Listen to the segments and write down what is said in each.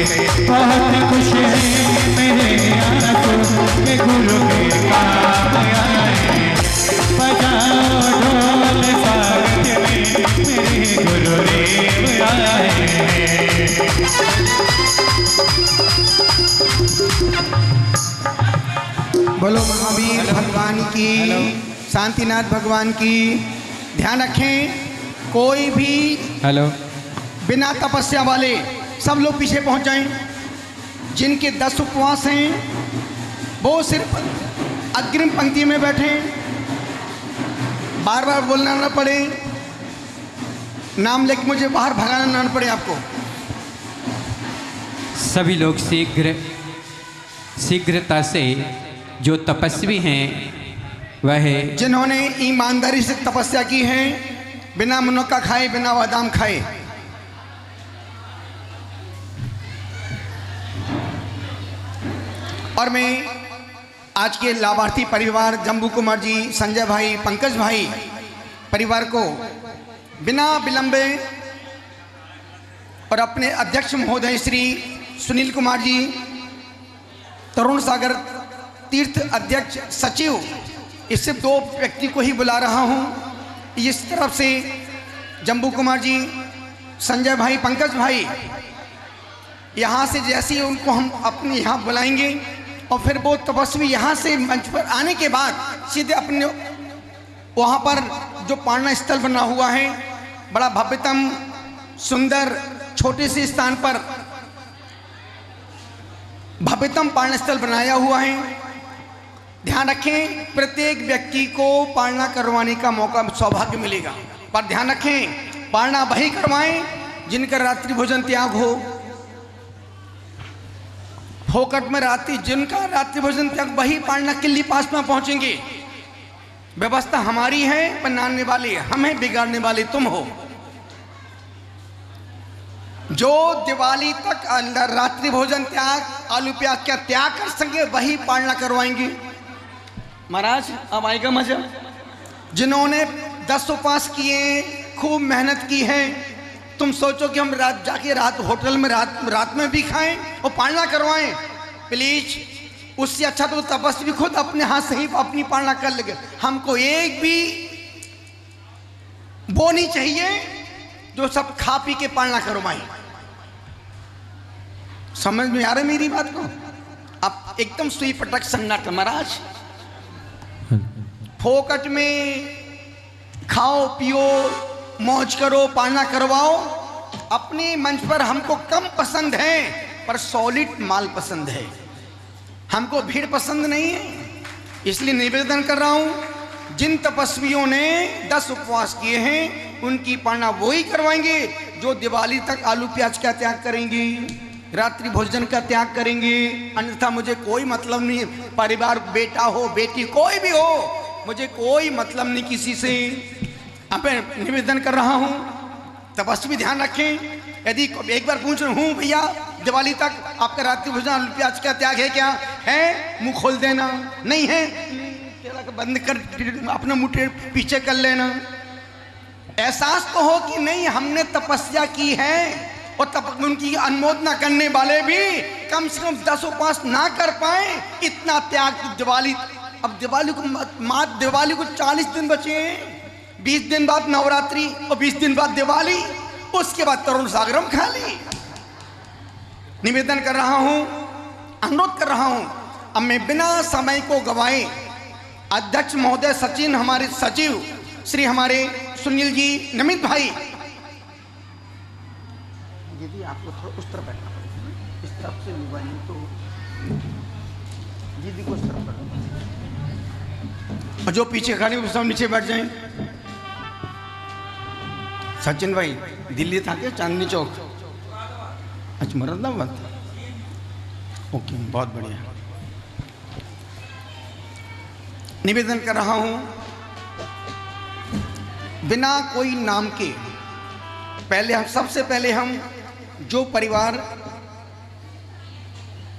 बहुत खुश है मेरे आंसू के गुरु के काम आए। बजाओ ढोल स्वागत में मेरे गुरुदेव आए। बोलो महावीर भगवान की, शांतिनाथ भगवान की। ध्यान रखें, कोई भी बिना तपस्या वाले सब लोग पीछे पहुंच जाएं। जिनके 10 उपवास हैं वो सिर्फ अग्रिम पंक्ति में बैठे, बार बार बोलना ना पड़े, नाम लेके मुझे बाहर भगाना ना पड़े आपको। सभी लोग शीघ्रता से जो तपस्वी हैं वह जिन्होंने ईमानदारी से तपस्या की है, बिना मुनक्का खाए, बिना बादाम खाए। और मैं आज के लाभार्थी परिवार जम्बू कुमार जी, संजय भाई, पंकज भाई परिवार को बिना विलंबे और अपने अध्यक्ष महोदय श्री सुनील कुमार जी, तरुण सागर तीर्थ अध्यक्ष सचिव, इससे 2 व्यक्ति को ही बुला रहा हूं। इस तरफ से जम्बू कुमार जी, संजय भाई, पंकज भाई, यहाँ से जैसे ही उनको हम अपने यहाँ बुलाएंगे और फिर वो तपस्वी यहाँ से मंच पर आने के बाद सीधे अपने वहाँ पर जो पालना स्थल बना हुआ है, बड़ा भव्यतम सुंदर छोटे से स्थान पर भव्यतम पालना स्थल बनाया हुआ है। ध्यान रखें, प्रत्येक व्यक्ति को पालना करवाने का मौका, सौभाग्य मिलेगा, पर ध्यान रखें पालना वही करवाएं जिनका रात्रि भोजन त्याग हो। फोकट में जिनका रात्रि भोजन त्याग वही पालना किल्ली पास में पहुंचेंगे। व्यवस्था हमारी है, बनाने वाले हम हैं, बिगाड़ने वाले तुम हो। जो दिवाली तक रात्रि भोजन त्याग, आलू प्याज का त्याग कर सके वही पालना करवाएंगे। महाराज अब आएगा मजा। जिन्होंने 10 उपवास किए, खूब मेहनत की है, तुम सोचो कि हम रात होटल में रात में भी खाएं और पालना करवाएं? प्लीज, उससे अच्छा तो तपस्वी खुद अपने हाथ से ही अपनी पालना कर लेंगे। हमको एक भी वो नहीं चाहिए जो सब खा पी के पालना करवाएं। समझ में आ रहा है मेरी बात को? अब एकदम सुई पटक सन्नाटा। महाराज फोकट में खाओ पियो, मौज करो, पालना करवाओ। अपने मंच पर हमको कम पसंद है, पर सॉलिड माल पसंद है, हमको भीड़ पसंद नहीं है। इसलिए निवेदन कर रहा हूं, जिन तपस्वियों ने 10 उपवास किए हैं उनकी पालना वही करवाएंगे जो दिवाली तक आलू प्याज का त्याग करेंगे, रात्रि भोजन का त्याग करेंगे। अन्यथा मुझे कोई मतलब नहीं, परिवार, बेटा हो, बेटी, कोई भी हो, मुझे कोई मतलब नहीं किसी से। अब मैं निवेदन कर रहा हूं, तपस्वी ध्यान रखें। यदि एक बार पूछ रहा हूं, भैया दिवाली तक आपका रात्रि भोजन आलू प्याज का त्याग है क्या? है, मुंह खोल देना। नहीं है, बंद कर अपना मुंह पीछे कर लेना। एहसास तो हो कि नहीं हमने तपस्या की है, और उनकी अनुमोदना करने वाले भी कम से कम 10 उपवास ना कर पाए, इतना त्याग। दिवाली, अब दिवाली को 40 दिन बचे हैं, 20 दिन बाद नवरात्रि और 20 दिन बाद दिवाली, उसके बाद तरुण सागरम खा ली। निवेदन कर रहा हूं, अनुरोध कर रहा हूं, अब मैं बिना समय को गवाए अध्यक्ष महोदय सचिन, हमारे सचिव श्री हमारे सुनील जी, नमित भाई, यदि आपको थोड़ा उस तरफ बैठना पड़ेगा, इस तरफ से मोबाइल तो दीदी को उस तरफ बैठना, और जो पीछे खड़े हैं सब नीचे बैठ जाएं। सचिन भाई दिल्ली था क्या? चांदनी चौक? अच्छा, मुरादाबाद। ओके, बहुत बढ़िया। निवेदन कर रहा हूं, बिना कोई नाम के, सबसे पहले हम जो परिवार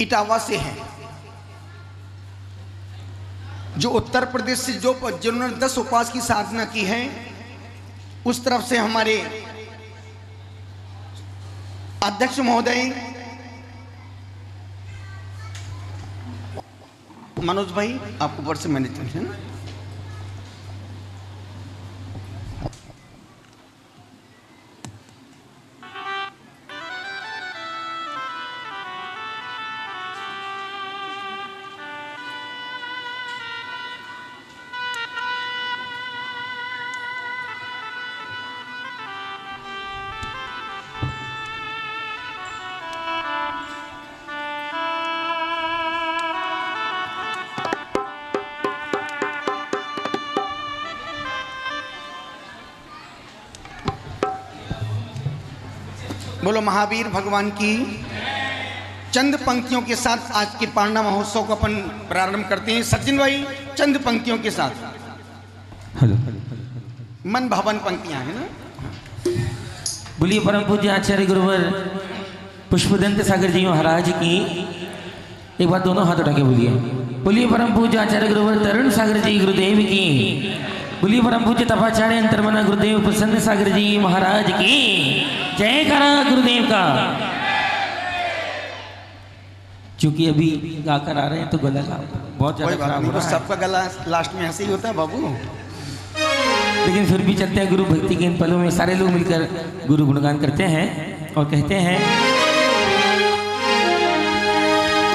इटावा से हैं, जो उत्तर प्रदेश से जिन्होंने 10 उपवास की साधना की है, उस तरफ से हमारे अध्यक्ष महोदय मनोज भाई आप ऊपर से मैनेज है ना। बोलो महावीर भगवान की। चंद पंक्तियों के साथ आज के पांडा महोत्सव को अपन प्रारंभ करते हैं। सचिन भाई चंद पंक्तियों के साथ। मन भवन पंक्तियां हैं ना। बोलिए परम पूज्य आचार्य गुरुवर पुष्पदंत सागर जी महाराज की। एक बार दोनों हाथ उठा के बोलिए। बोलिए परम पूज्य आचार्य गुरुवर तरुण सागर जी गुरुदेव की। बोलिए परम पूज्य तपाचार्य अंतर्मना गुरुदेव प्रसन्न सागर जी महाराज की जय करा गुरुदेव का। क्योंकि अभी गाकर आ रहे हैं तो गला बहुत ज्यादा खराब हो रहा है। सबका गला लास्ट में ऐसे ही होता है बाबू, लेकिन फिर भी चलते हैं। गुरु भक्ति के इन पलों में सारे लोग मिलकर गुरु गुणगान करते हैं और कहते हैं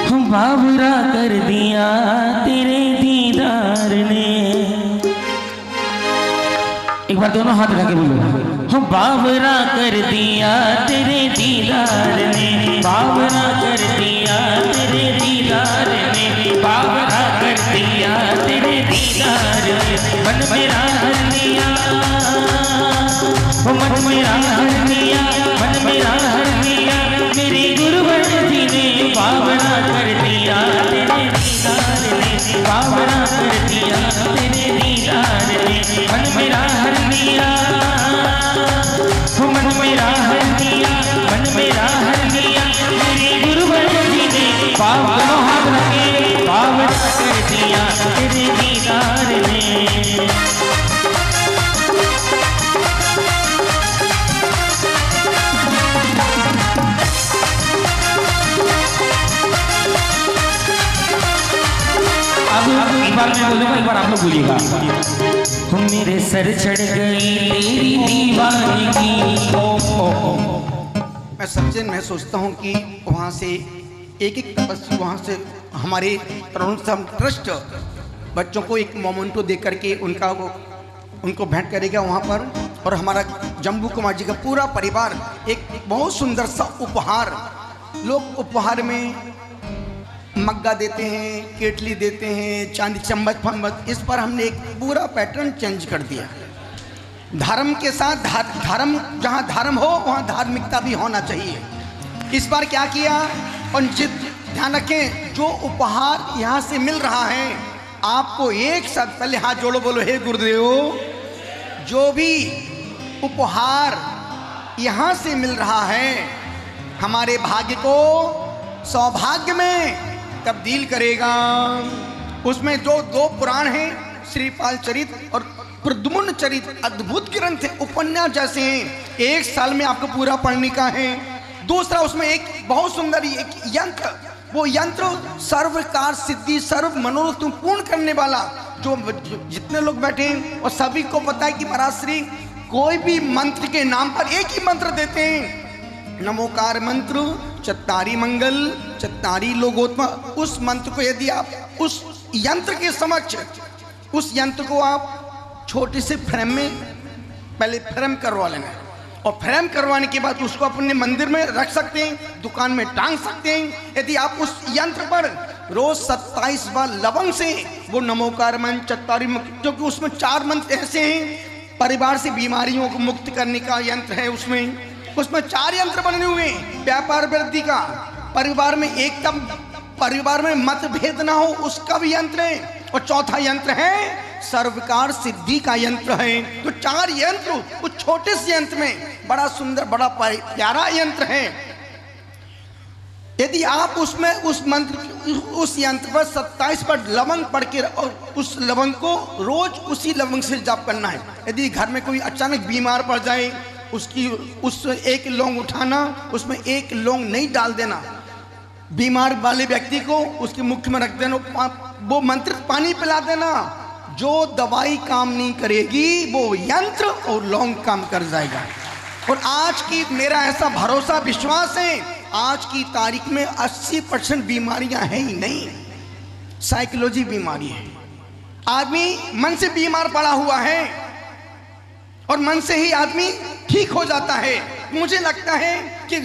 हम बाबरा कर दिया तेरे दीदार ने। एक बार दोनों हाथ उठा के बोलो। हम बाबरा कर दिया तेरे दीदार ने, बाबरा कर दिया तेरे दीदार ने, बाबरा कर दिया तेरे दीदार ने। मन मेरा हर लिया, मन मेरा हर लिया, मन मेरा हर लिया। मेरे गुरुवर जी ने बाबरा कर दिया तेरे दीदार ने, बाबरा कर दिया तेरे दीदार ने। मन मेरा हर लिया, मन मेरा हर लिया, मन मेरा हर लिया। मेरे गुरुवर जी ने बाबरा हाथ रखे, बाबरा कर दिया तेरे दीदार ने। अब एक बार मैं बोलूँगा, एक बार आप लोग बोलिएगा। मेरे सर चढ़ गई तेरी दीवानगी। मैं सचिन मैं सोचता हूँ कि वहाँ से एक एक तपस्वी वहाँ से हमारे तरुण ट्रस्ट बच्चों को एक मोमेंटो दे करके उनको भेंट करेगा वहाँ पर। और हमारा जम्बू कुमार जी का पूरा परिवार एक बहुत सुंदर सा उपहार, लोग उपहार में मग्गा देते हैं, केटली देते हैं, चांदी चम्मच फम्मच। इस पर हमने एक पूरा पैटर्न चेंज कर दिया। धर्म के साथ धर्म, जहाँ धर्म हो वहाँ धार्मिकता भी होना चाहिए। इस बार क्या किया, पंचित ध्यान रखें, जो उपहार यहाँ से मिल रहा है आपको एक साथ पहले हाथ जोड़ो, बोलो हे गुरुदेव। जो भी उपहार यहाँ से मिल रहा है हमारे भाग्य को सौभाग्य में तब्दील करेगा। उसमें जो दो पुराण हैं, श्रीपाल चरित और प्रद्युम्न चरित, अद्भुत ग्रंथ है, उपन्यास जैसे हैं। एक साल में आपको पूरा पढ़ने का है। दूसरा उसमें एक बहुत सुंदर एक यंत्र, वो यंत्र सर्व कार्य सिद्धि सर्व मनोरथ पूर्ण करने वाला। जो जितने लोग बैठे हैं और सभी को पता है कि महाराज श्री कोई भी मंत्र के नाम पर एक ही मंत्र देते हैं, नमोकार मंत्र, चत्तारी मंगल, चत्तारी लोगोत्मा। उस मंत्र को यदि आप उस यंत्र के समक्ष, उस यंत्र को आप छोटे से फ्रेम में पहले फ्रेम करवा लेना, और फ्रेम करवाने के बाद उसको अपने मंदिर में रख सकते हैं, दुकान में टांग सकते हैं। यदि आप उस यंत्र पर रोज 27 बार लवंग से वो नमोकार मंत्र, चत्तारी मंत्र, क्योंकि उसमें 4 मंत्र ऐसे हैं परिवार से बीमारियों को मुक्त करने का यंत्र है। उसमें 4 यंत्र बने हुए हैं। व्यापार वृद्धि का, परिवार में एकदम परिवार में मतभेद ना हो उसका भी यंत्र है। और चौथा यंत्र है सर्वकार सिद्धि का यंत्र है। तो 4 यंत्र उस छोटे से यंत्र में बड़ा सुंदर बड़ा प्यारा यंत्र है। यदि आप उसमें उस मंत्र उस यंत्र पर 27 बार लवंग पढ़ के और उस लवंग को रोज उसी लवंग से जाप करना है। यदि घर में कोई अचानक बीमार पड़ जाए उसकी उस एक लौंग उठाना, उसमें एक लौंग नहीं डाल देना, बीमार वाले व्यक्ति को उसके मुख में रख देना, वो मंत्र पानी पिला देना। जो दवाई काम नहीं करेगी वो यंत्र और लौंग काम कर जाएगा। और आज की मेरा ऐसा भरोसा विश्वास है, आज की तारीख में 80% बीमारियां हैं ही नहीं, साइकोलॉजी बीमारी है। आदमी मन से बीमार पड़ा हुआ है और मन से ही आदमी ठीक हो जाता है। मुझे लगता है कि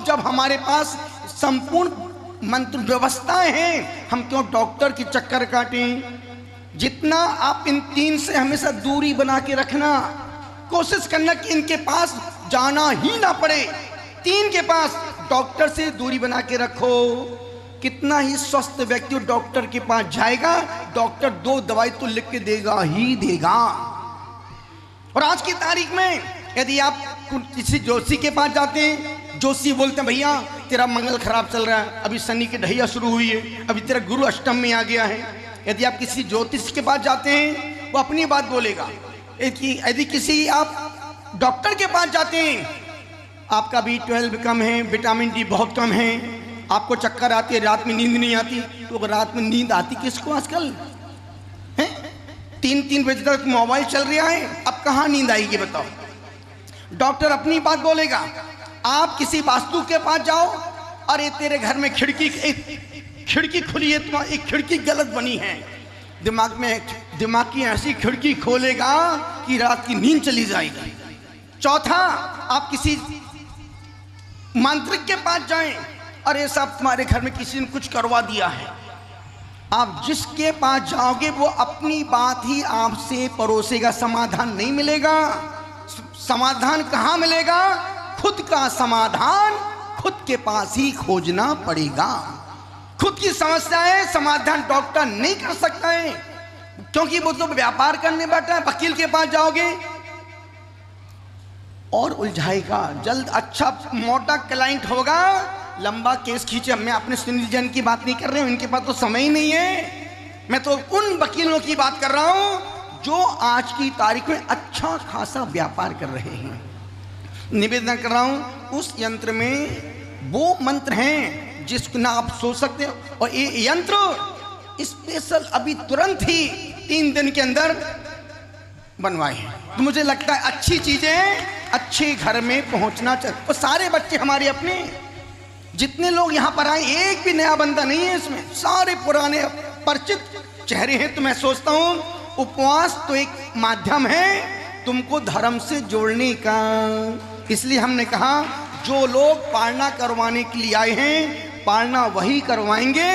जब हमारे पास संपूर्ण मंत्र व्यवस्थाएं हैं, हम क्यों डॉक्टर की चक्कर काटें। जितना आप इन 3 से हमेशा दूरी बना के रखना, कोशिश करना कि इनके पास जाना ही ना पड़े। 3 के पास डॉक्टर से दूरी बना के रखो। कितना ही स्वस्थ व्यक्ति डॉक्टर के पास जाएगा, डॉक्टर 2 दवाई तो लिख के देगा ही देगा। और आज की तारीख में यदि आप किसी जोशी के पास जाते हैं, जोशी बोलते हैं भैया तेरा मंगल खराब चल रहा है, अभी शनि की ढैया शुरू हुई है, अभी तेरा गुरु अष्टम में आ गया है। यदि आप किसी ज्योतिष के पास जाते हैं, वो अपनी बात बोलेगा। यदि किसी आप डॉक्टर के पास जाते हैं, आपका B12 कम है, विटामिन D बहुत कम है, आपको चक्कर आती है, रात में नींद नहीं आती, तो रात में नींद आती किसको आजकल है? 3-3 बजे तक मोबाइल चल रहा है, अब कहाँ नींद आएगी बताओ। डॉक्टर अपनी बात बोलेगा। आप किसी वास्तु के पास जाओ, अरे तेरे घर में खिड़की खुली है, तुम्हारी एक खिड़की गलत बनी है, दिमाग की ऐसी खिड़की खोलेगा कि रात की नींद चली जाएगी। चौथा, आप किसी मांत्रिक के पास जाएं, अरे साहब तुम्हारे घर में किसी ने कुछ करवा दिया है। आप जिसके पास जाओगे वो अपनी बात ही आपसे परोसेगा, समाधान नहीं मिलेगा। समाधान कहाँ मिलेगा? खुद का समाधान खुद के पास ही खोजना पड़ेगा। खुद की समस्याएं समाधान डॉक्टर नहीं कर सकता है, क्योंकि वो तो व्यापार करने बैठा है। वकील के पास जाओगे और उलझाएगा, जल्द अच्छा मोटा क्लाइंट होगा, लंबा केस खींचे। मैं अपने सुनील जैन की बात नहीं कर रहा हूं, इनके पास तो समय ही नहीं है। मैं तो उन वकीलों की बात कर रहा हूं जो आज की तारीख में अच्छा खासा व्यापार कर रहे हैं। निवेदन कर रहा हूं, उस यंत्र में वो मंत्र हैं जिसको ना आप सोच सकते हो, और ये यंत्र स्पेशल अभी तुरंत ही 3 दिन के अंदर बनवाए हैं। तो मुझे लगता है अच्छी चीजें अच्छे घर में पहुंचना चाहिए। और सारे बच्चे हमारे अपने, जितने लोग यहाँ पर आए, एक भी नया बंदा नहीं है इसमें, सारे पुराने परिचित चेहरे हैं। तो मैं सोचता हूँ उपवास तो एक माध्यम है तुमको धर्म से जोड़ने का। इसलिए हमने कहा जो लोग पालना करवाने के लिए आए हैं, पालना वही करवाएंगे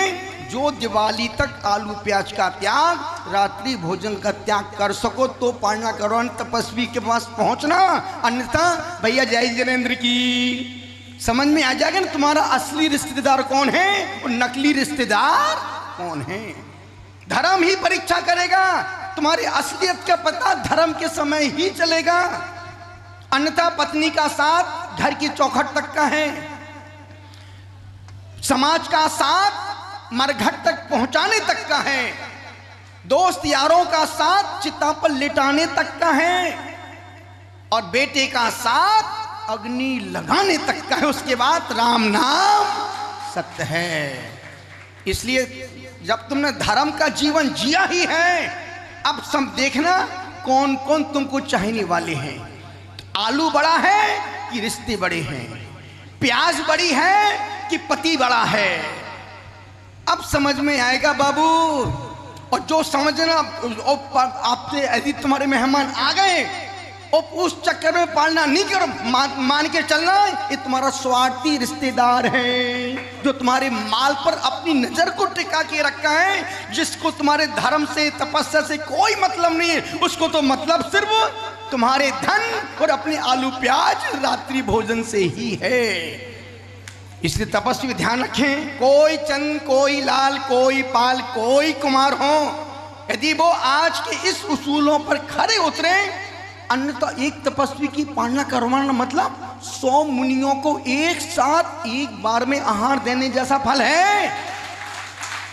जो दिवाली तक आलू प्याज का त्याग, रात्रि भोजन का त्याग कर सको, तो पालना करवाने तपस्वी के पास पहुंचना। अन्यथा भैया जय जिनेंद्र की समझ में आ जाएगा ना तुम्हारा असली रिश्तेदार कौन है और नकली रिश्तेदार कौन है। धर्म ही परीक्षा करेगा, तुम्हारी असलियत का पता धर्म के समय ही चलेगा। अन्यथा पत्नी का साथ घर की चौखट तक का है, समाज का साथ मरघट तक पहुंचाने तक का है, दोस्त यारों का साथ चिता पर लिटाने तक का है, और बेटे का साथ अग्नि लगाने तक का है। उसके बाद राम नाम सत्य है। इसलिए जब तुमने धर्म का जीवन जिया ही है, अब सब देखना कौन कौन तुमको चाहने वाले हैं। आलू बड़ा है कि रिश्ते बड़े हैं, प्याज बड़ी है कि पति बड़ा है, अब समझ में आएगा बाबू। और जो समझना आपसे यदि तुम्हारे मेहमान आ गए और उस चक्कर में पालना नहीं करो, मान के चलना ये तुम्हारा स्वार्थी रिश्तेदार है जो तुम्हारे माल पर अपनी नजर को टिका के रखा है, जिसको तुम्हारे धर्म से तपस्या से कोई मतलब नहीं है। उसको तो मतलब सिर्फ तुम्हारे धन और अपने आलू प्याज रात्रि भोजन से ही है। इसलिए तपस्वी ध्यान रखें, कोई चंद, कोई लाल, कोई पाल, कोई कुमार हो, यदि वो आज के इस उसूलों पर खरे उतरे, अन्यथा एक तपस्वी की पालना करवाना मतलब 100 मुनियों को एक साथ एक बार में आहार देने जैसा फल है।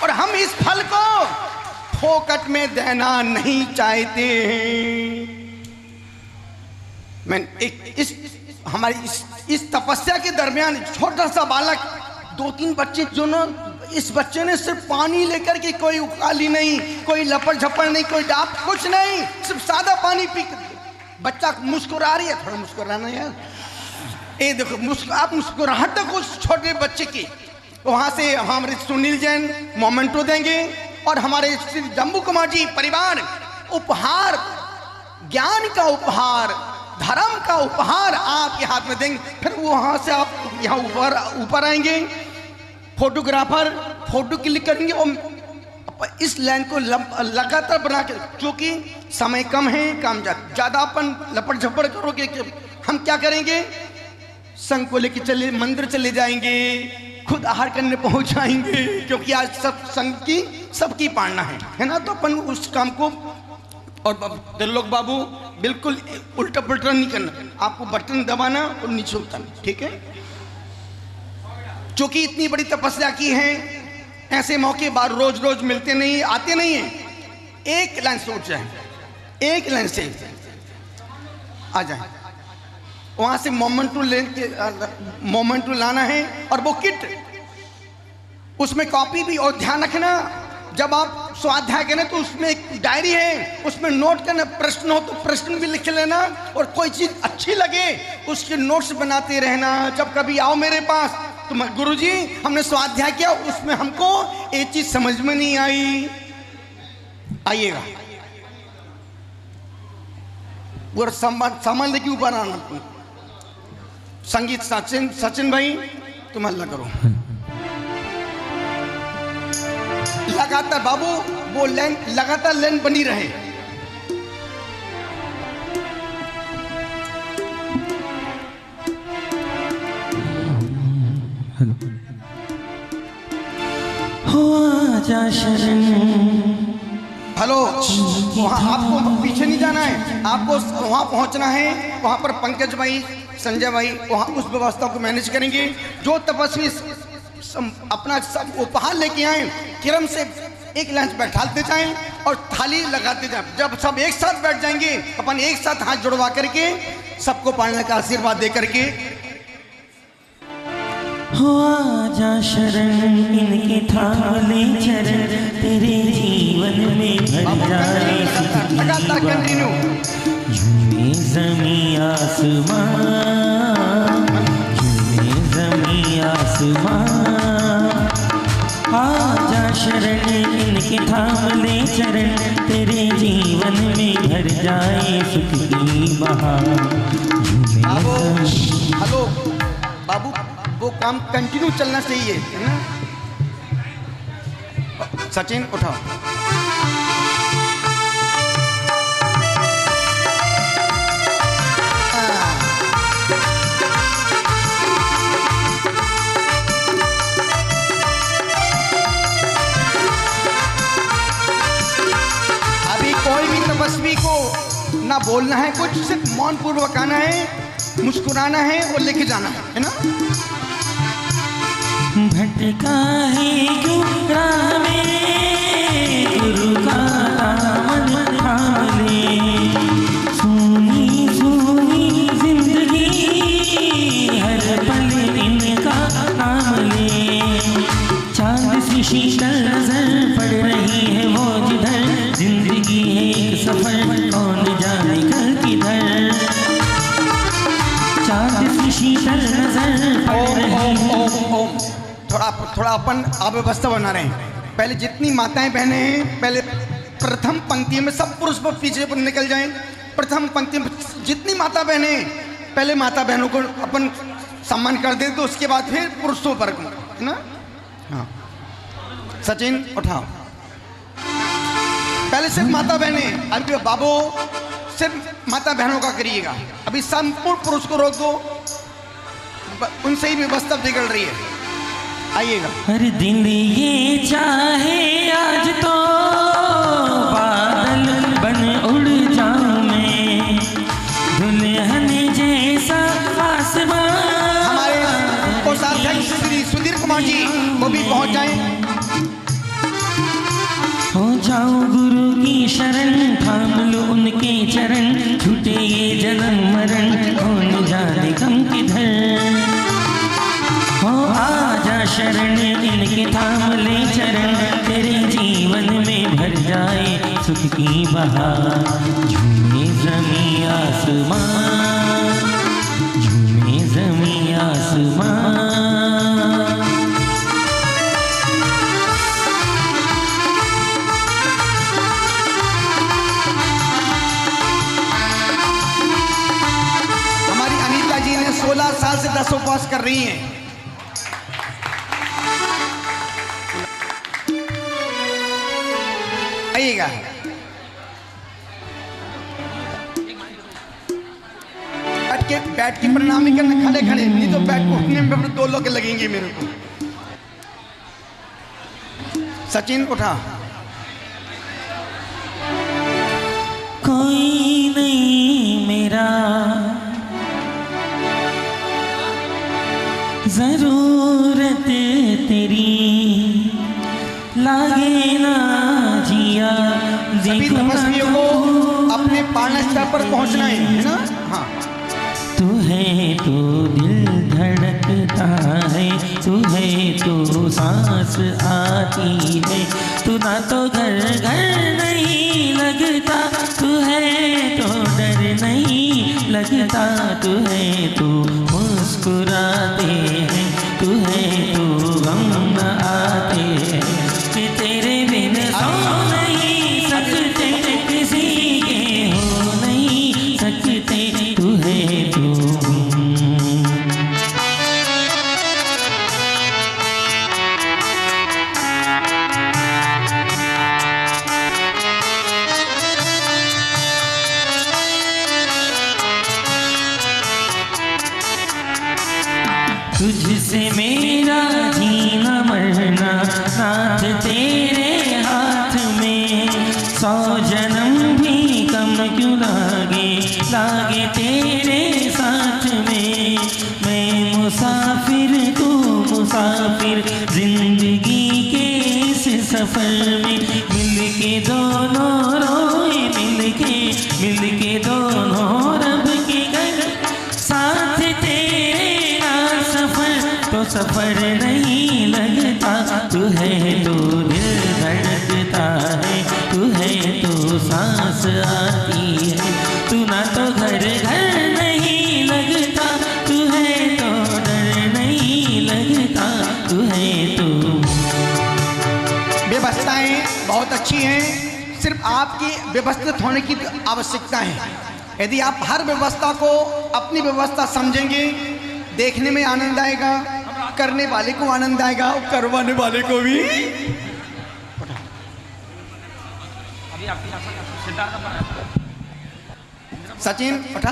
और हम इस फल को फोकट में देना नहीं चाहते हैं। मैं हमारी इस तपस्या के दरमियान छोटा सा बालक, 2-3 बच्चे जो ना इस बच्चे ने सिर्फ पानी लेकर के, कोई उकाली नहीं, कोई लपड़ झपड़ नहीं, कोई डाप, कुछ नहीं, सिर्फ सादा पानी पी। बच्चा मुस्कुरा रही है, थोड़ा मुस्कुराना यार, ये देखो आप मुस्कुराहट देखो उस छोटे बच्चे की। वहां से हमारे सुनील जैन मोमेंटो देंगे और हमारे श्री जम्बू कुमार जी परिवार उपहार, ज्ञान का उपहार, धर्म का उपहार आपके हाथ में देंगे। फिर वहां से आप यहाँ ऊपर आएंगे, फोटोग्राफर फोटो क्लिक करेंगे और इस लाइन को लगातार बना के, क्योंकि समय कम है, काम ज्यादा अपन लपड़ झपड़ करोगे कि हम क्या करेंगे, संघ को लेके चले मंदिर चले जाएंगे, खुद आहार करने पहुंच जाएंगे, क्योंकि आज सब संघ की सबकी पालना है ना। तो अपन उस काम को, और त्रिलोक बाबू बिल्कुल उल्टा पुल्टा नहीं करना, आपको बटन दबाना और नीचे उतारना, ठीक है। क्योंकि इतनी बड़ी तपस्या की है, ऐसे मौके बार रोज रोज मिलते नहीं, आते नहीं है। एक लाइन सोच जाए, एक लाइन से आ जाए, वहां से मोमेंटो लाना है। और वो किट, उसमें कॉपी भी, और ध्यान रखना जब आप स्वाध्याय करें तो उसमें एक डायरी है, उसमें नोट करना, प्रश्न हो तो प्रश्न भी लिख लेना, और कोई चीज अच्छी लगे उसके नोट्स बनाते रहना। जब कभी आओ मेरे पास तो गुरुजी हमने स्वाध्याय किया, उसमें हमको एक चीज समझ में नहीं आई, आइएगा वो सामान लेके ऊपर आना। संगीत सचिन भाई तुम हल्ला करो लगातार, बाबू वो लाइन लगातार लाइन बनी रहे। हो आजा शरण, हेलो, वहाँ आपको पीछे नहीं जाना है, आपको वहाँ पहुँचना है। वहाँ पर पंकज भाई, संजय भाई वहाँ उस व्यवस्था को मैनेज करेंगे। जो तपस्वी अपना सब उपहार लेके आए, क्रम से एक लंच बैठाते जाएं और थाली लगाते जाएं। जब सब एक साथ बैठ जाएंगे, अपन एक साथ हाथ जुड़वा करके सबको पालने का आशीर्वाद दे करके, हो आजा शरण इनके थाले चरण, तेरे जीवन में भर जाए लगातार कंटिन्यू। झूमे ज़मीं आसमां, झूमे ज़मीं आसमां, आजा शरण इनके थाले चरण, तेरे जीवन में भर जाए सुख की बहार। हेलो बाबू, वो काम कंटिन्यू चलना चाहिए, है ना। सचिन उठाओ। अभी कोई भी तपस्वी को ना बोलना है कुछ, सिर्फ मौन पूर्वक आना है, मुस्कुराना है और लेके जाना है ना। भटका है क्यों राह में, गुरु का दामन थाम ले, सोनी सोनी जिंदगी हर पल इनका नाम ले। चांद सी शीतल नजर पड़ रही है वो जिधर, जिंदगी है एक सफर कौन जाने कल किधर। चांद सी शीतल नजर पड़ रही है। थोड़ा अपन अव्यवस्था बना रहे हैं। पहले जितनी माताएं बहनें हैं, पहले प्रथम पंक्ति में सब पुरुष पर पीछे पर निकल जाएं। प्रथम पंक्ति में जितनी माता बहनें, पहले माता बहनों को अपन सम्मान कर दे, तो उसके बाद फिर पुरुषों पर, है ना। हाँ सचिन उठाओ। पहले सिर्फ माता बहनें, अभी बाबू सिर्फ माता बहनों का करिएगा। अभी संपूर्ण पुरुष को रोक दो, उनसे ही व्यवस्था बिगड़ रही है। आइएगा। हर दिन ये चाहे आज तो बादल बन उड़ जाऊं मैं, दुल्हन जैसा आसमां। हमारे कोषाध्यक्ष श्री सुधीर कुमार जी वो भी पहुंच जाएं। हो जाऊं गुरु की शरण, थाम लो उनके चरण, छूटे ये जन्म मरण कौन जाने कम किधर। हो आजा शरण इनके थाम ले, बहार, झूमे ज़मीं आसमां, झूमे ज़मीं आसमां। हमारी अनीता जी ने 16 साल से 10 उपवास कर रही हैं। आइएगा। बैठ के प्रणाम नहीं करना, खड़े खड़े, नहीं तो बैठ को उठने में 2 लोग लगेंगे मेरे को। सचिन उठा। कोई नहीं मेरा जरूरत तेरी, लागे ना जिया। सभी तपस्वियों को अपने पावन स्तर पर पहुंचना है ना। हाँ, तू है तो दिल धड़कता है, तू है तो सांस आती है, तू ना तो घर घर नहीं लगता, तू है तो डर नहीं लगता, तू है तो मुस्कुराते हैं, तू है तो गम न आते हैं, कि तेरे बिन सो नहीं सकते, किसी के हो नहीं सकते, तू है तो तुझसे मेरा जीना मरना नाथ तेरे हाथ में, 100 जन्म भी कम क्यों लागे, लागे तेरे साथ में। मैं मुसाफिर तू मुसाफिर, जिंदगी के इस सफर में, मिलके दोनों रोए, मिलके दोनों रब के घर, साथ तेरा सफर तो सफर नहीं लगता, तू है तो दिल धड़कता है, तू है तो सांस आती है, तू ना तो घर घर नहीं लगता, तू है तो डर नहीं लगता, तू है तो। व्यवस्थाएं बहुत अच्छी हैं, सिर्फ आपकी व्यवस्थित होने की आवश्यकता है। यदि आप हर व्यवस्था को अपनी व्यवस्था समझेंगे, देखने में आनंद आएगा, करने वाले को आनंद आएगा और करवाने वाले को भी। सचिन उठा।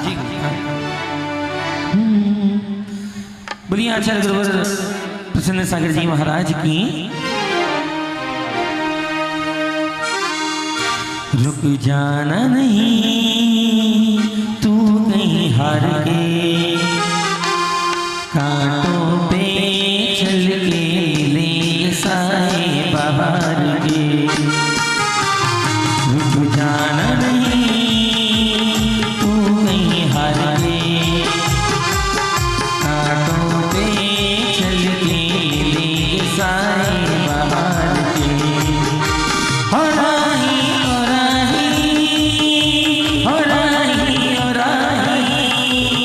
बोलिए आचार्य गुरुवर प्रसन्न सागर जी महाराज की। रुक जाना नहीं तू कहीं हार के, कांटों पे चल के ले साए बाहर के। रुक जाना नहीं तू कहीं हार के, कांटों पे चल के ले साए बाहर के। हो राही हो राही हो राही हो राही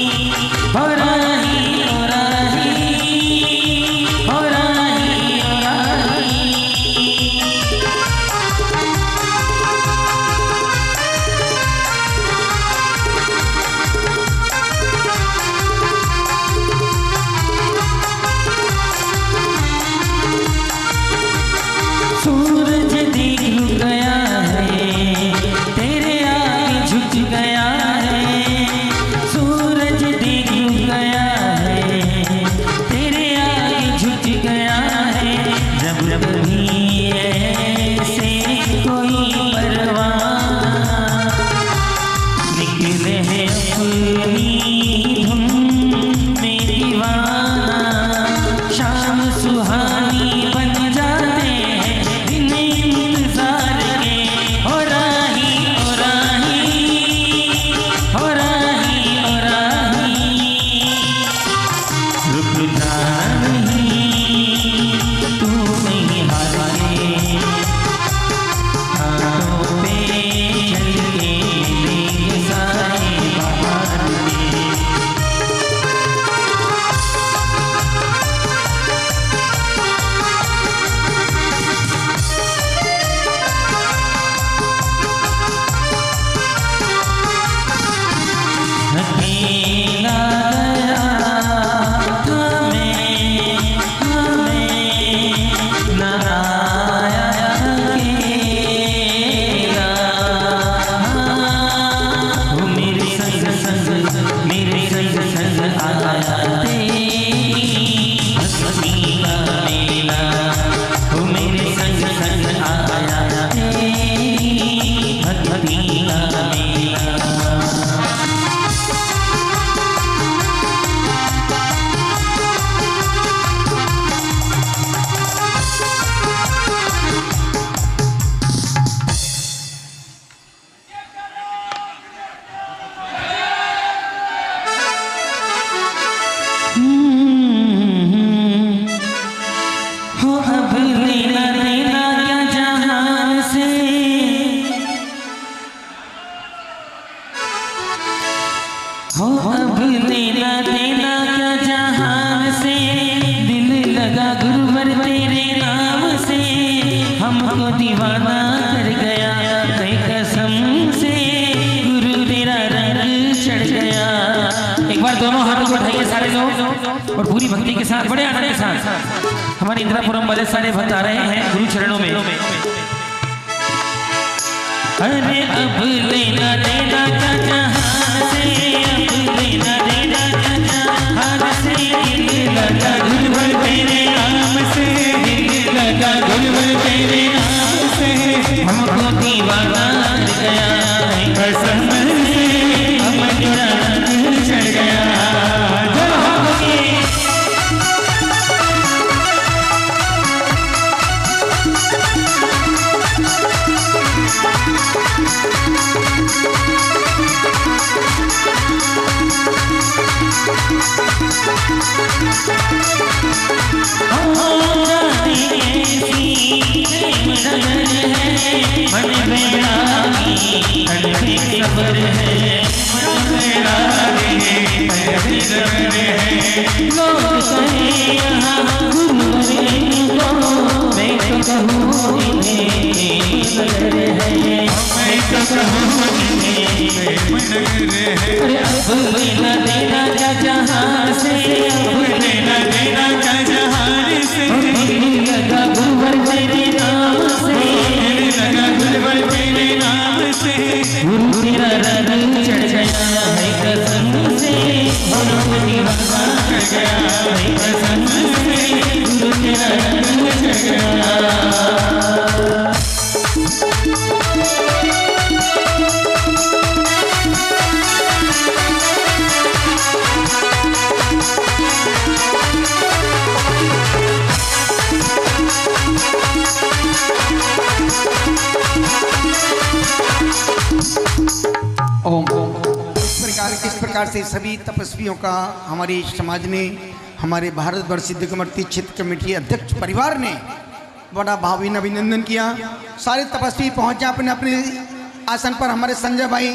हो अब लेना देना क्या जहान से, दिल लगा गुरुवर तेरे नाम से, हमको दीवाना कर गया मैं कसम से, गुरु तेरा रंग चढ़ गया। एक बार दोनों हाथों को उठाइए सारे लोग और पूरी भक्ति के साथ, बड़े आनंद के साथ हमारे इंदिरापुरम वाले सारे भक्त आ रहे हैं गुरु चरणों में। अरे अब लेना देना क्या जहान से, अब लेना देना क्या जहान से, दिल लगा गुरुवर तेरे नाम से, दिल लगा गुरुवर तेरे नाम से, हमको दीवाना कर गया कसम से, हम तेरा रंग चढ़ गया। इस प्रकार से सभी तपस्वियों का हमारे समाज ने, हमारे भारतवर्ष सिद्ध कमर्ती क्षेत्र कमेटी अध्यक्ष परिवार ने बड़ा भावहीन अभिनंदन किया। सारे तपस्वी पहुंच जाए अपने अपने आसन पर। हमारे संजय भाई,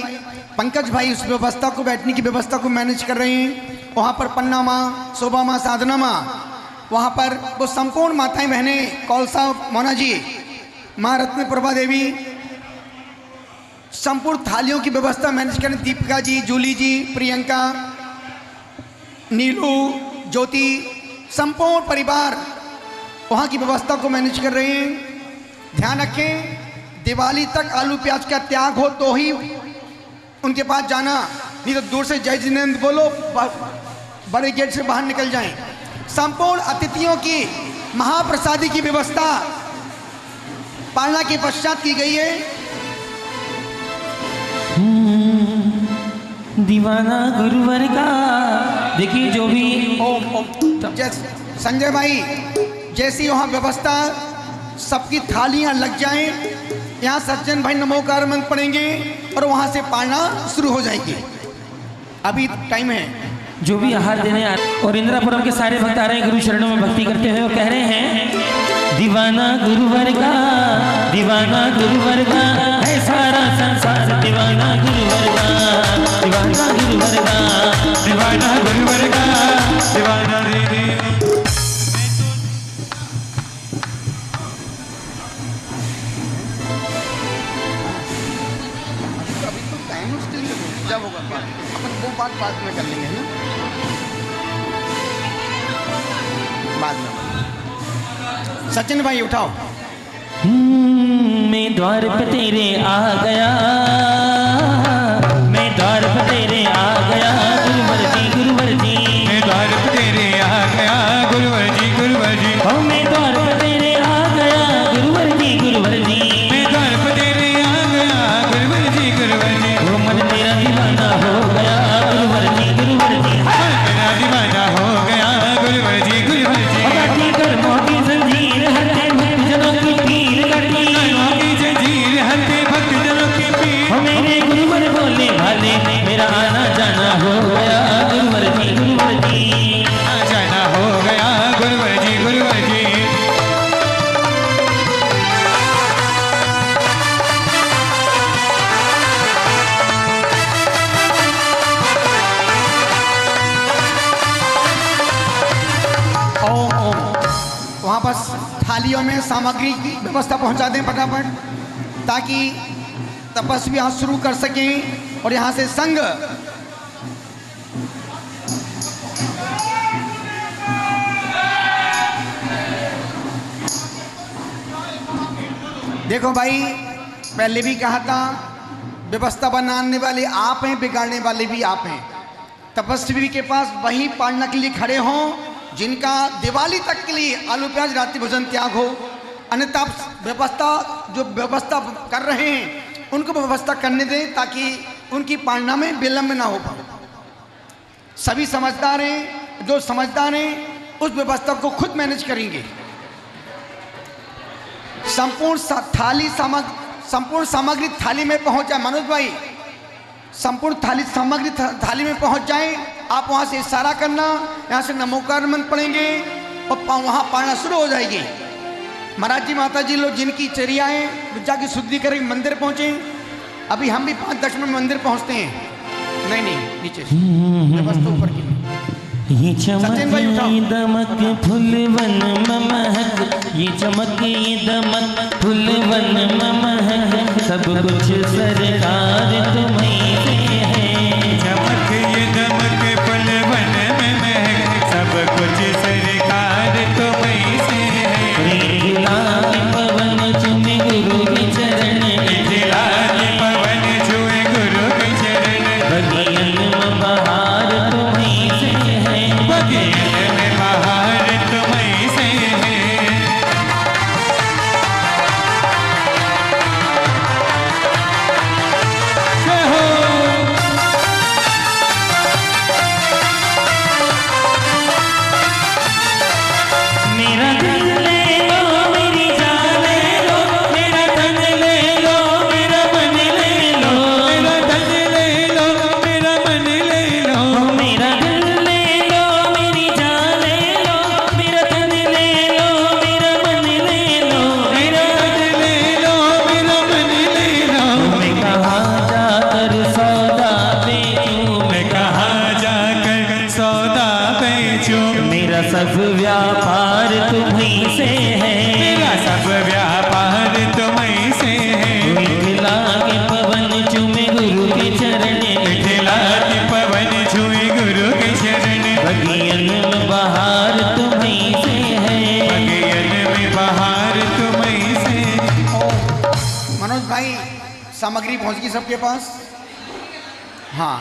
पंकज भाई उस व्यवस्था को, बैठने की व्यवस्था को मैनेज कर रहे हैं। वहाँ पर पन्ना माँ, शोभा माँ, साधना माँ, वहाँ पर वो संपूर्ण माताएं बहनें, कौलसा मोना जी, माँ रत्न प्रभा देवी, संपूर्ण थालियों की व्यवस्था मैनेज करें। दीपिका जी, जूली जी, प्रियंका, नीलू, ज्योति, संपूर्ण परिवार वहाँ की व्यवस्था को मैनेज कर रहे हैं। ध्यान रखें, दिवाली तक आलू प्याज का त्याग हो तो ही उनके पास जाना, नहीं तो दूर से जय जिनेंद्र बोलो, बड़े गेट से बाहर निकल जाएं। संपूर्ण अतिथियों की महाप्रसादी की व्यवस्था पालना के पश्चात की गई है। दीवाना गुरुवर का देखिए जो भी संजय भाई, जैसी वहाँ व्यवस्था, सबकी थालियां लग जाएं, यहाँ सज्जन भाई नमोकार मंत्र पढ़ेंगे और वहाँ से पालना शुरू हो जाएगी। अभी टाइम है। जो भी आहार देने आ रहे और इंदिरापुरम के सारे भक्त आ रहे हैं गुरु चरणों में भक्ति करते हुए और कह रहे हैं, दीवाना गुरुवर का, दीवाना गुरुवर का है सारा संसार, दीवाना गुरुवर का, दीवाना गुरुवर का, दीवाना गुरुवर का, दीवाना दीदी। अभी तो टाइम जब होगा अपन वो बात बाद में कर लेंगे ना, बाद में। सचिन भाई उठाओ। मैं द्वार पे तेरे आ गया, मैं द्वार पे तेरे आ गया, गुरुवर जी, गुरुवर जी, मैं द्वार पे तेरे आ गया, गुरुवर जी, गुरुवर जी। ओ मैं द्वार पे तेरे आ गया, गुरुवर जी, गुरुवर जी, मैं द्वार पे तेरे आ गया, गुरुवर जी, गुरुवर जी। वो मन मेरा दीवाना हो गया, गुरुवर जी, गुरुवर जी, मेरा दीवाना हो गया, गुरुवर जी, गुरुवर जी। कर्मों की जंजीर हटे भक्तजनों की पीर कटी, कर्मों की जंजीर हटे भक्तजनों की पीर। मेरे गुरुवर बोले भाले, मेरा आना जाना हो गया, गुरुवर जी, गुरुवर जी, आ जाना हो गया, गुरुवर जी, गुरुवर जी। जो मैं सामग्री की व्यवस्था पहुंचा दें फटाफट, ताकि तपस्वी यहाँ शुरू कर सकें और यहाँ से संघ देखो भाई, पहले भी कहा था व्यवस्था बनाने वाले आप हैं, बिगाड़ने वाले भी आप हैं। तपस्वी के पास वही पालना के लिए खड़े हों जिनका दिवाली तक के लिए आलू प्याज रात्रि भोजन त्याग हो, अन्यथा जो व्यवस्था कर रहे हैं उनको व्यवस्था करने दें ताकि उनकी पालना में विलंब ना हो पाए। सभी समझदार हैं, जो समझदार हैं उस व्यवस्था को खुद मैनेज करेंगे। संपूर्ण सामग्री थाली में पहुंच जाए। मनोज भाई, संपूर्ण सामग्री थाली में पहुंच जाए। आप वहां से इशारा करना, यहां से नमोकार मंत्र पढ़ेंगे और वहां पढ़ना शुरू हो जाएगी। महाराज जी माता जी लोग जिनकी चर्या है जाके शुद्धि करें, मंदिर पहुंचे। अभी हम भी 5-10 मिनट मंदिर पहुंचते हैं। नहीं नीचे व्यवस्था ऊपर की। ये चमक ये दमक फुलवन महक, ये चमक ये दमक फुलवन महक, सब कुछ सरकार तुम्हीं से है। चमक ये दमक फुलवन में महक, सब कुछ सरकार तुम्हीं से है। लाल पवन चुमे गुरु के चरण, लाल पवन छुए गुरु के चरण, बगियन में बहार तुम्हीं से है। बगियन में बहार तुम्हीं से है। मेरा दिल ले लो, मेरी जान ले लो, मेरा धन ले लो, मेरा मन ले लो, मेरा धन ले लो, मेरा मन ले लो, मेरा दिल ले लो, मेरी जान ले लो, मेरा धन ले लो, मेरा मन ले लो, मेरा धन ले लो, मेरा मन ले लो। मैं कहाँ जाकर सौदा बेचूं, मैं कहाँ जाकर सौदा बेचूं, मेरा सब व्यापार तुम्हीं से है। मेरा सब व्यापार तुम्हीं से है। मिथिला के पवन चुमे गुरु के चरण, मिथिला के पवन छुए गुरु के चरण, बगियन में बहार तुम्हीं से है। बगियन में बहार तुम्हीं से। मनोज भाई, सामग्री पहुंच गई सबके पास? हाँ,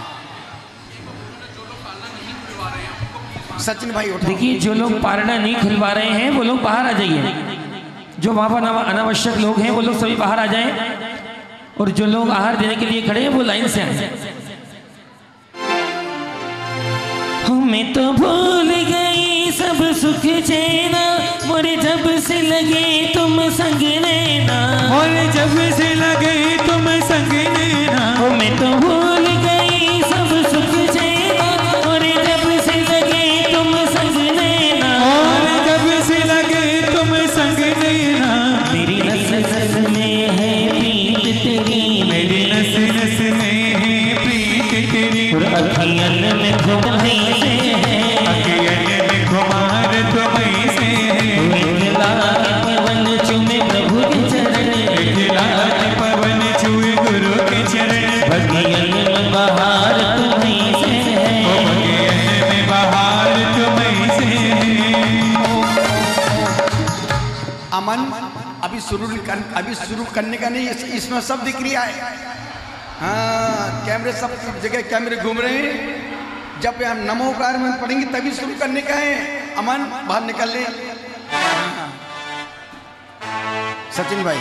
सचिन भाई उठो। देखिए, जो लोग पारना नहीं खुलवा रहे हैं वो लोग बाहर आ जाइए। जो वहां पर अनावश्यक लोग हैं वो लोग सभी बाहर आ जाएं, और जो लोग आहार देने के लिए खड़े हैं वो लाइन से आए। हमें तो भूल गई सब सुख चैना, मोरे जब से लगे तुम संग लेना, और जब से लगे तुम संग लेना, हमें तो भूल गई सब सुख चैना, मोरे जब से लगे तुम संग लेना, और जब से लगे तुम संग लेना। मेरी नस नस में है प्रीत तेरी, मेरी नस नस में है प्रीत तेरी, और अखियन में तुम्हीं से है। अखियन में खुमार तुम्हीं से है। मिथिला के पवन चुमे प्रभु के चरण, मिथिला के पवन छुए गुरु के चरण, बगियन में बहार तुम्हीं से है। बगियन में बहार तुम्हीं से है। अमन, अभी शुरू करने का नहीं, इसमें सब दिख रहा है। हाँ, कैमरे सब जगह कैमरे घूम रहे हैं। जब हम नमोकार मंत्र पढ़ेंगे तभी शुरू करने का है। अमन, बाहर निकल ले। हाँ। सचिन भाई,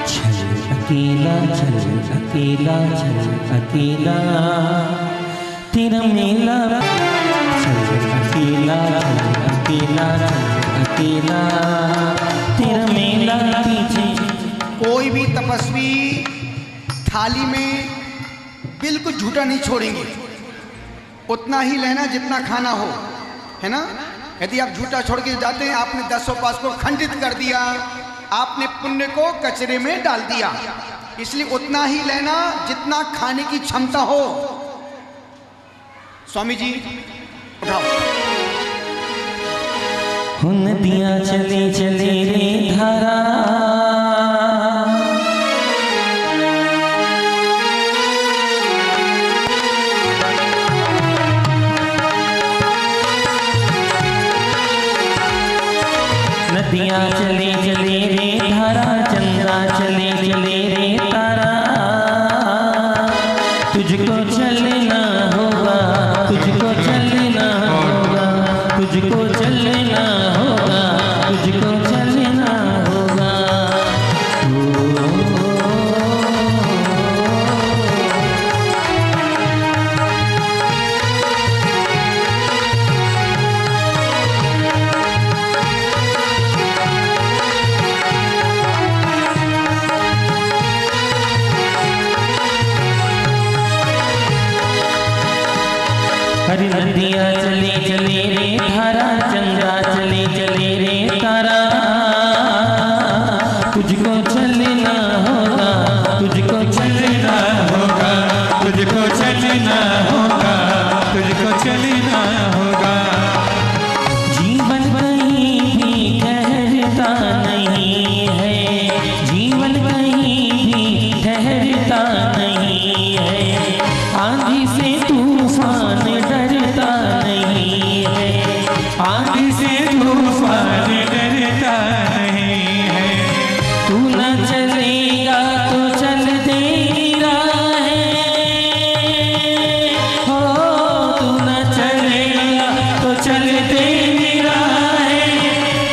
चल अकेला चल अकेला चल अकेला, तेरा मेला चल अकेला चल अकेला चल अकेला, तेरा मेला पीछे। कोई भी तपस्वी थाली में बिल्कुल झूठा नहीं छोड़ेंगे। उतना ही लेना जितना खाना हो, है ना। यदि आप झूठा छोड़ के जाते हैं, आपने 10 उपास को खंडित कर दिया, आपने पुण्य को कचरे में डाल दिया। इसलिए उतना ही लेना जितना खाने की क्षमता हो। स्वामी जी उठाओ। नदियाँ चले चले रे धारा, नदियाँ चले चले रे धारा, चंद्रा चले चले रे तारा, तुझको चलना होगा, तुझको चलना होगा, तुझको चलना होगा, तुझको चलना होगा। हरी नदियाँ चले चले रे धारा, चंद्रा चले चले रे तारा, तुझको चलना होगा, तुझको चलना होगा, तुझको चलना होगा, तुझको चलना होगा। जीवन कहीं भी ठहरता नहीं है, जीवन कहीं भी ठहरता नहीं है, आंधी से तूफान डरता नहीं है, आंधी से तूफान डरता नहीं है। तू न चलेगा तो चल तेरा है, हो तू न चलेगा तो चल तेरा है,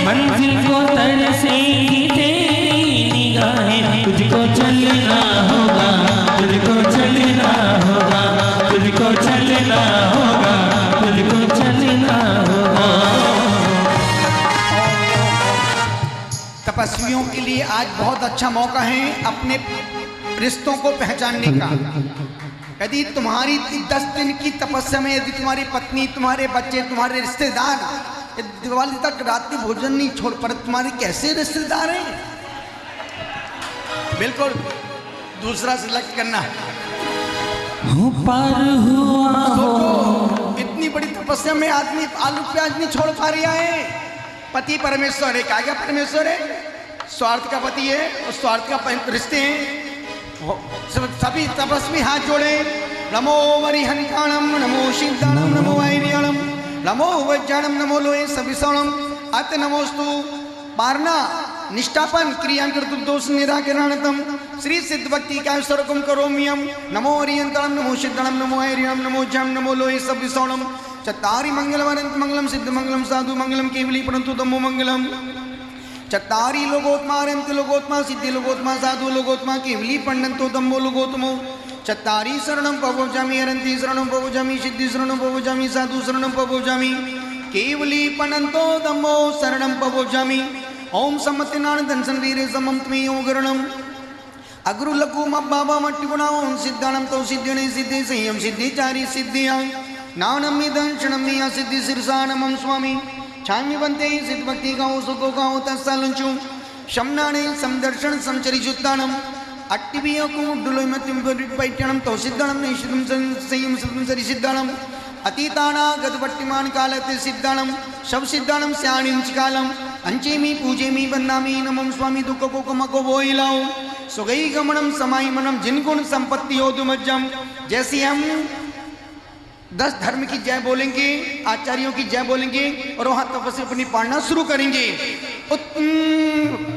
मंजिल को तरसेगी तेरी निगाहें, तुझको चलना होगा, तुझको चलना होगा, तुझको चलना होगा, तुझको चलना होगा। तपस्वियों के लिए आज बहुत अच्छा मौका है अपने रिश्तों को पहचानने का। यदि तुम्हारी 10 दिन की तपस्या में यदि तुम्हारी पत्नी, तुम्हारे बच्चे, तुम्हारे रिश्तेदार दिवाली तक रात में भोजन नहीं छोड़ पर, तुम्हारे कैसे रिश्तेदार हैं? बिल्कुल दूसरा सिलेक्ट करना। पार हुआ हो, इतनी बड़ी तपस्या में आदमी आलू प्याज नहीं छोड़ पा रहा है। पति परमेश्वर है, क्या परमेश्वर है? स्वार्थ का पति है और स्वार्थ का रिश्ते हैं। सभी तपस्वी हाथ जोड़े। नमो वरिहंकाणम, नमो सिद्धाणम, नमो वैरियणम, नमो वज्जाणम, नमो लोहे सविषणम, अत नमोस्तु पारना निष्ठापन क्रियांकृत दोष निराकरणतम श्री सिद्ध भक्ति का स्वरूपम करोम्यम। नमो हरियंकाणम, नमो सिद्धाणम, नमो वैरियणम, नमो ज्ञान, नमो लोहे सविषणम। चत्तारि मंगलम अनंत मंगलम, सिद्ध मंगलम, साधु मंगलम, केवली परंतु तमो मंगलम। चत्तारि लोकोत्मा अनंत लोकोत्मा, सिद्धि लोकोत्मा, साधु लोकोत्मा, केवली पंडंतो तमो लोकोत्मो। चत्तारि शरणं पवोजामि, अनंति शरणं पवोजामि, सिद्धि शरणं पवोजामि, साधु शरणं पवोजामि, केवली पंडंतो तमो शरणं पवोजामि। ओम सम्मतिनान धनसन वीरे समम त्मे ओगरणम अग्रु लघु मब्बाबा मट्टिगुणा ओम सिद्धाणम तो सिद्धिणे सिद्धि संयम सिद्धि चारि सिद्धिया नानमि दंशनमि सिद्धि सिरसानमं स्वामी छामि बंते सिद्ध भक्ति गाओ सुखो गाओ तत्सलंचु शमनाने समदर्शन समचरिजुत्तानम अट्टिबियो कुमुड्डुलो मतिम पैट्यणम तो सिद्धाणम निशिदम संयम सिद्धम सरि सिद्धाणम अतीताना गतवर्तमान कालते सिद्धाणम शव सिद्धाणम स्याणिंच कालम अंचेमी पूजेमी बन्नामी नमम स्वामी दुख को कमको बोइलाओ सुगई गमनम समाई मनम जिनगुण संपत्ति हो दुमज्जम। जैसे हम 10 धर्म की जय बोलेंगे, आचार्यों की जय बोलेंगे और वहां तपस्या अपनी पढ़ना शुरू करेंगे।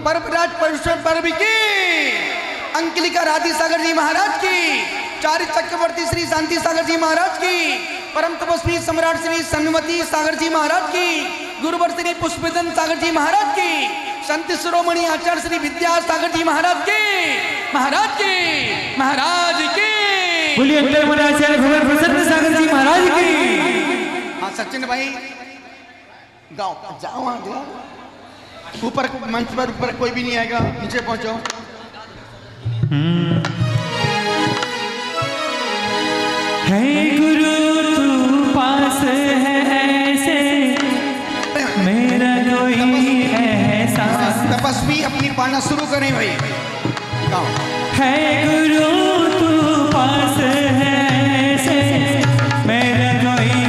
परपराज परमेश्वर परम की अंकलिका राधि सागर जी महाराज की, चारि चक्रवर्ती श्री शांति सागर जी महाराज की, परम तपस्वी सम्राट श्री सन्मति सागर जी महाराज की, गुरुवर श्री पुष्पदन सागर जी महाराज की, संत शिरोमणि आचार्य श्री विद्या सागर जी महाराज की, महाराज की, महाराज की। बोलिए आचार्य भगवान प्रसन्न सागर जी महाराज की। हाँ सचिन भाई गाओ, जाओ वहां जाओ। ऊपर मंच पर ऊपर कोई भी नहीं आएगा, नीचे पहुंचो। है गुरु तू पास है ऐसे मेरा कोई ऐसा। तपस्वी अपनी पढ़ना शुरू करें भाई, गाओ। है गुरु तू पास है ऐसे मेरा कोई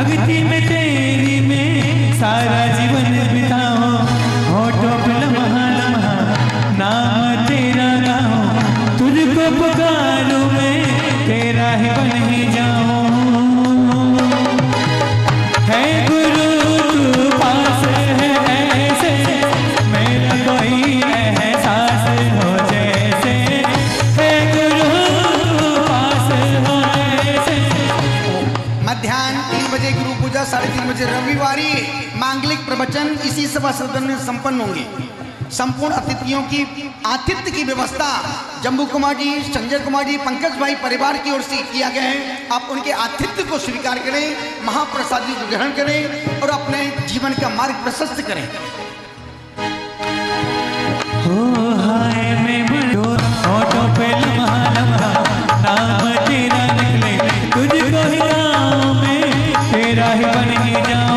भक्ति में तेरी में सारा जीवन बिताओ, होठों पे लम्हा लम्हा नाम तेरा गाओ, तुझको पुकारूं मैं तेरा ही बन ही जाऊं। है गुरु तू पास है ऐसे, मेरा कोई एहसास हो जैसे, है गुरु तू पास हो ऐसे। मध्याह्न 3 बजे गुरु पूजा, 3:30 बजे रविवारी मांगलिक प्रवचन इसी सभा सदन में संपन्न होंगे। संपूर्ण अतिथियों की आतिथ्य की व्यवस्था जम्बू कुमार जी, संजय कुमार जी, पंकज भाई परिवार की ओर से किया गया है। आप उनके आतिथ्य को स्वीकार करें, महाप्रसादी को ग्रहण करें और अपने जीवन का मार्ग प्रशस्त करें। हो हाय मैं मरो, होठों पे लम्हा लम्हा नाम तेरा निकले, तुझको ही गाऊं मैं तेरा ही बन ही जाऊं।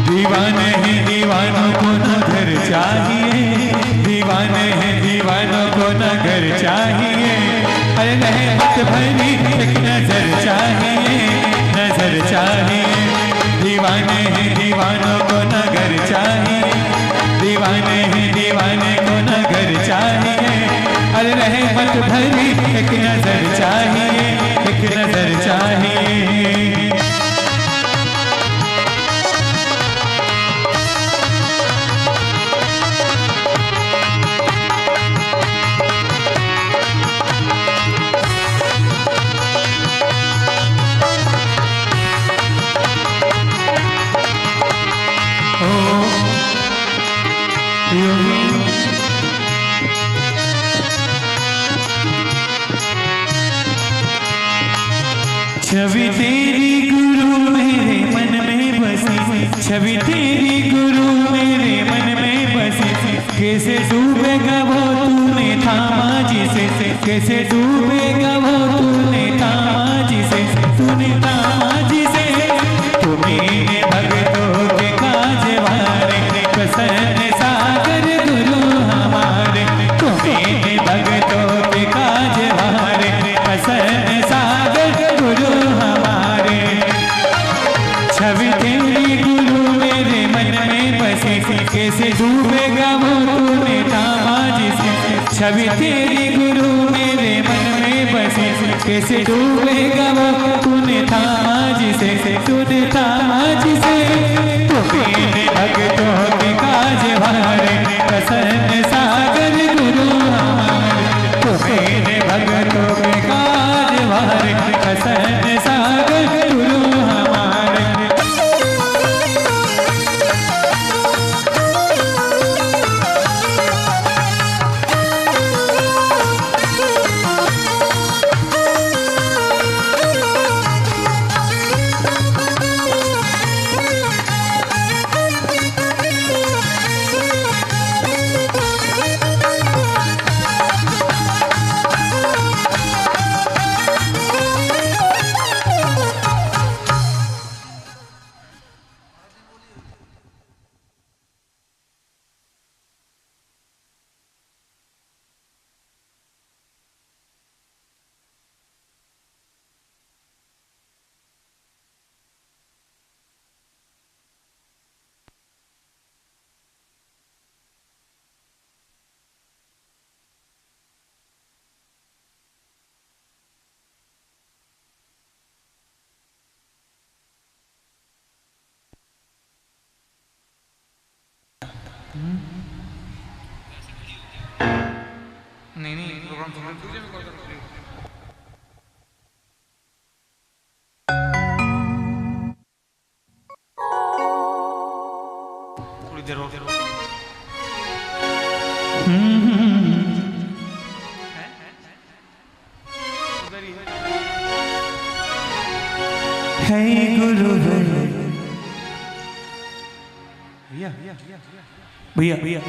दीवाने हैं दीवानों को न घर चाहिए, दीवाने हैं दीवानों को न घर चाहिए, अरे रहमत भरी एक नजर चाहिए, नजर चाहिए। दीवाने हैं दीवानों को न घर चाहिए, दीवाने हैं दीवाने को न घर चाहिए, अरे रहमत भरी एक नजर चाहिए, एक नजर चाहिए। छवि तेरी गुरु मेरे मन में बसी, छवि तेरी गुरु मेरे मन में बसी, कैसे डूबेगा वो तूने थामा जिसे, कैसे डूबेगा वो तूने थामा जिसे, तूने थामा जिसे। तुम्हें भक्तों के काज वारे प्रसन्न सागर गुरु हमारे, तुम्हें भक्तों के काज वारे प्रसन्न सागर गुरु हमारे। छवि तेरी गुरु मेरे मन में बसी, कैसे डूबेगा वो तूने थामा जिसे, छवि तेरी गुरु मेरे मन में बसी, कैसे डूबेगा वो तूने थामा जिसे, तूने थामा जिसे। तुम्हें भक्तों के काज वारे प्रसन्न सागर गुरु हमारे, तुम्हें भक्तों के काज वारे प्रसन्न सागर गुरु हमारे। नहीं नहीं प्रोग्राम तुझे भी कॉल कर थोड़ी देर हो है गुरु भैया भैया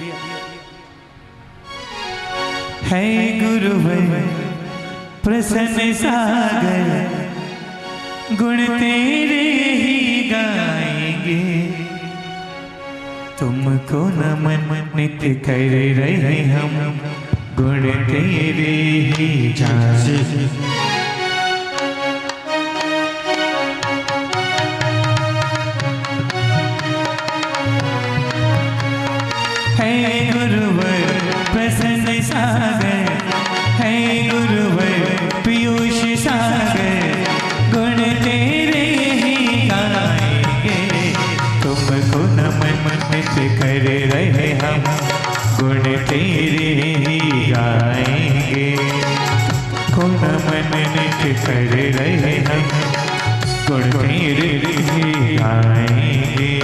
है गुरु प्रसन्न सागर, गुण तेरे ही गाएंगे, तुमको नमन नित्य कर रहे हम, गुण तेरे ही जाने। है गुरुवर प्रसन्न सागर, है गुरुवर पीयूष सागर, गुण तेरे ही गाएंगे। तुमको नमन नित्य कर रहे हम, गुण तेरे ही गाएंगे। को नमन नित्य कर रहे हम, गुण तेरे ही गाएंगे।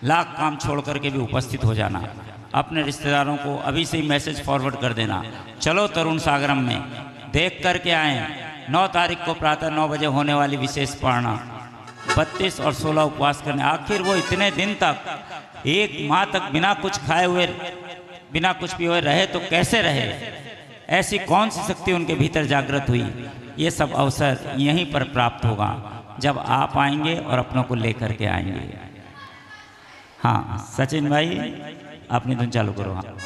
लाख काम छोड़ करके भी उपस्थित हो जाना। अपने रिश्तेदारों को अभी से ही मैसेज फॉरवर्ड कर देना, चलो तरुण सागरम में देख करके आएँ। 9 तारीख को प्रातः 9 बजे होने वाली विशेष पारणा, 32 और 16 उपवास करने। आखिर वो इतने दिन तक 1 माह तक बिना कुछ खाए हुए, बिना कुछ पिए हुए रहे तो कैसे रहे? ऐसी कौन सी शक्ति उनके भीतर जागृत हुई? ये सब अवसर यहीं पर प्राप्त होगा जब आप आएंगे और अपनों को लेकर के आएंगे। हाँ सचिन भाई, अपनी धुन चालू करो। हाँ।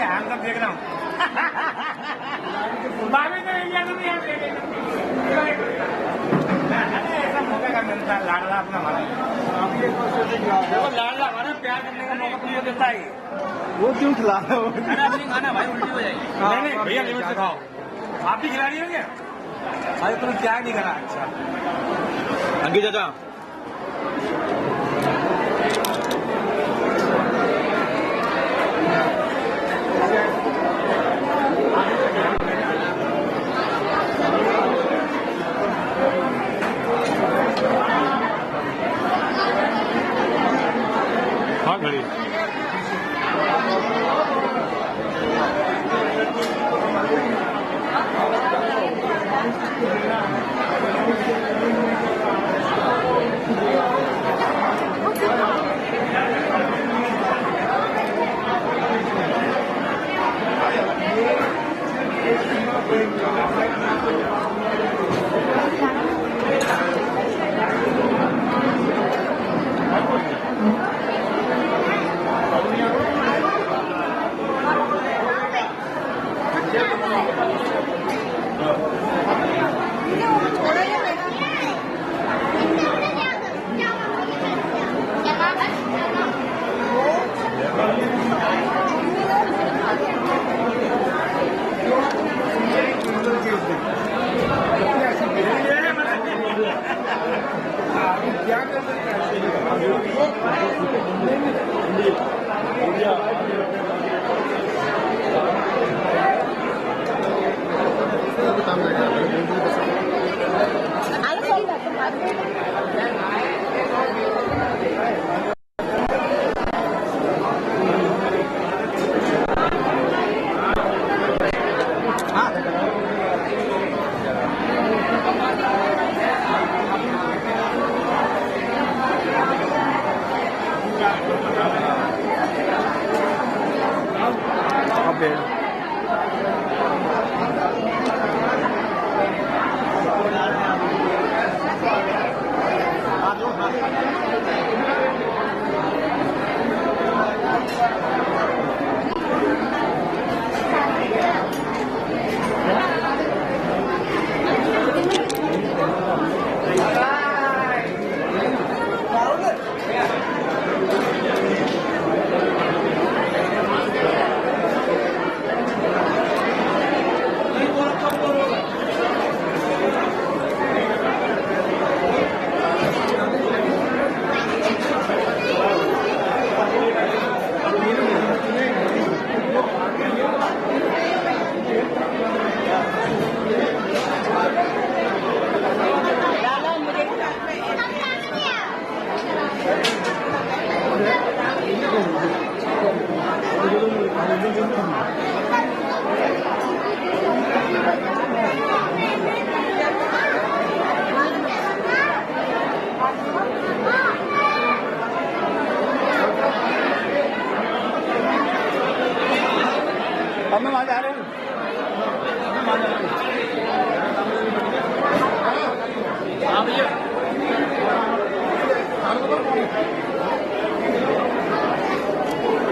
हम सब देख रहा हूँ ऐसा मौका का मिलता है, लाडला अपना हमारा लाडला हमारा प्यार करने का मौका तुमको देता है। वो क्यों खिला रहे हो? अपनी खाना भाई उल्टी हो जाएगी। नहीं भैया लिमिट से खाओ। आप भी खिला रही हो क्या? अरे तुमने क्या नहीं करा? अच्छा अंकित चाचा हाँ घड़ी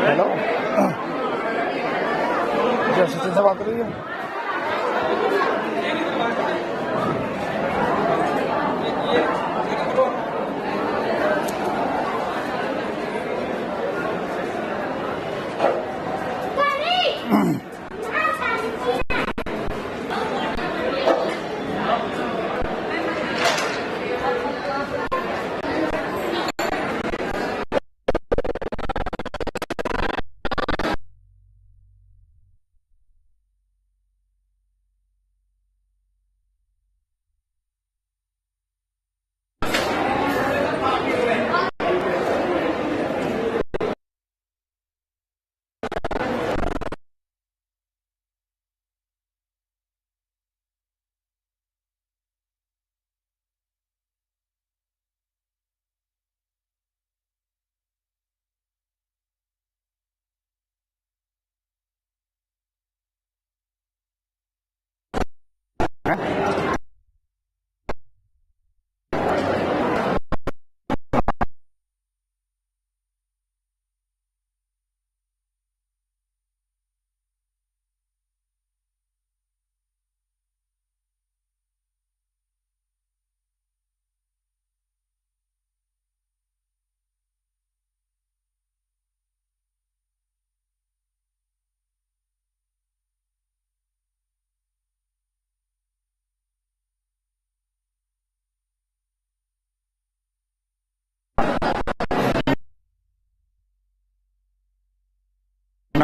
हेलो क्या सचिन से बात कर रही है?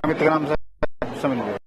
मित्र का नाम से समझ लीजिए।